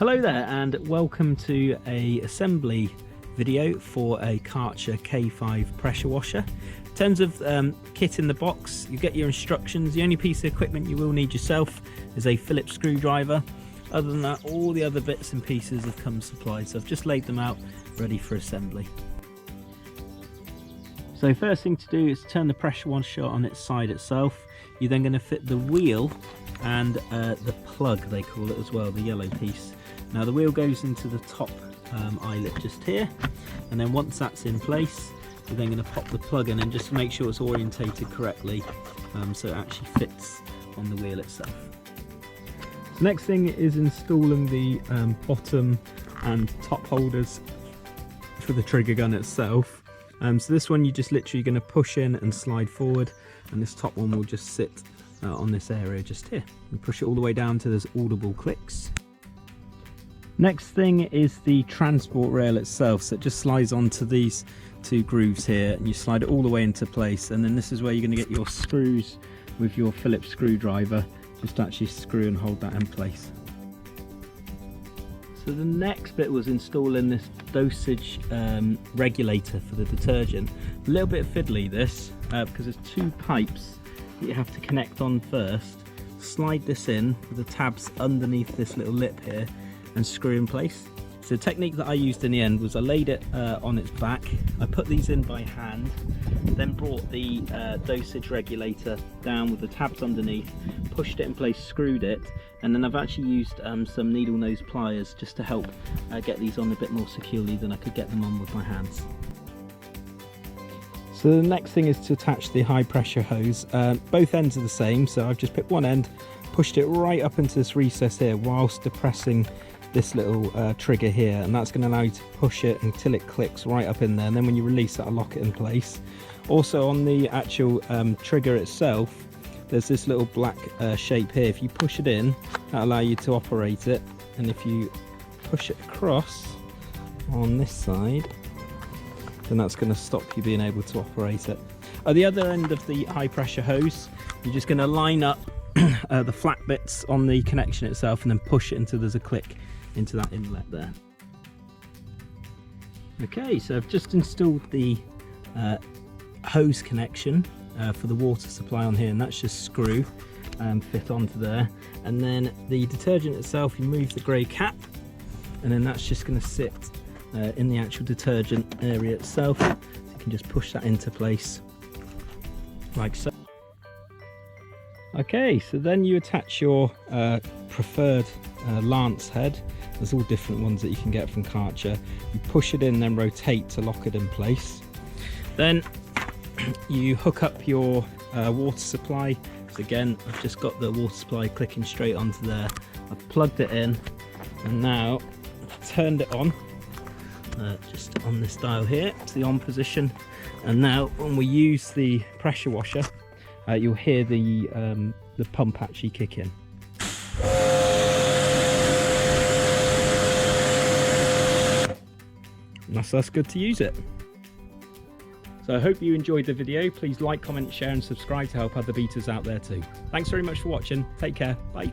Hello there and welcome to a assembly video for a Karcher K5 pressure washer. In terms of kit in the box, you get your instructions. The only piece of equipment you will need yourself is a Phillips screwdriver. Other than that, all the other bits and pieces have come supplied, so I've just laid them out ready for assembly. So first thing to do is turn the pressure washer on its side itself. You're then going to fit the wheel and the plug, they call it as well, the yellow piece. Now the wheel goes into the top eyelet just here, and then once that's in place, you're then going to pop the plug in and just make sure it's orientated correctly so it actually fits on the wheel itself. So next thing is installing the bottom and top holders for the trigger gun itself. So this one you're just literally going to push in and slide forward, and this top one will just sit on this area just here. And push it all the way down to there's audible clicks. Next thing is the transport rail itself, so it just slides onto these two grooves here and you slide it all the way into place, and then this is where you're going to get your screws with your Phillips screwdriver just to actually screw and hold that in place. So the next bit was installing this dosage regulator for the detergent. A little bit fiddly this because there's two pipes that you have to connect on first. Slide this in with the tabs underneath this little lip here and screw in place. So the technique that I used in the end was I laid it on its back, I put these in by hand, then brought the dosage regulator down with the tabs underneath, pushed it in place, screwed it, and then I've actually used some needle nose pliers just to help get these on a bit more securely than I could get them on with my hands. So the next thing is to attach the high pressure hose. Both ends are the same, so I've just picked one end, pushed it right up into this recess here whilst depressing this little trigger here, and that's going to allow you to push it until it clicks right up in there, and then when you release that, I'll lock it in place. Also on the actual trigger itself, there's this little black shape here. If you push it in, that'll allow you to operate it, and if you push it across on this side, then that's going to stop you being able to operate it. At the other end of the high pressure hose, you're just going to line up the flat bits on the connection itself and then push it until there's a click into that inlet there. Okay, so I've just installed the hose connection for the water supply on here, and that's just screw fit onto there, and then the detergent itself, you remove the grey cap, and then that's just going to sit in the actual detergent area itself, so you can just push that into place like so. Okay, so then you attach your preferred lance head. There's all different ones that you can get from Karcher. You push it in, then rotate to lock it in place. Then you hook up your water supply. So again, I've just got the water supply clicking straight onto there. I've plugged it in, and now I've turned it on, just on this dial here. It's the on position. And now when we use the pressure washer, you'll hear the pump actually kick in. And that's good to use it. So I hope you enjoyed the video. Please like, comment, share and subscribe to help other beaters out there too. Thanks very much for watching. Take care. Bye.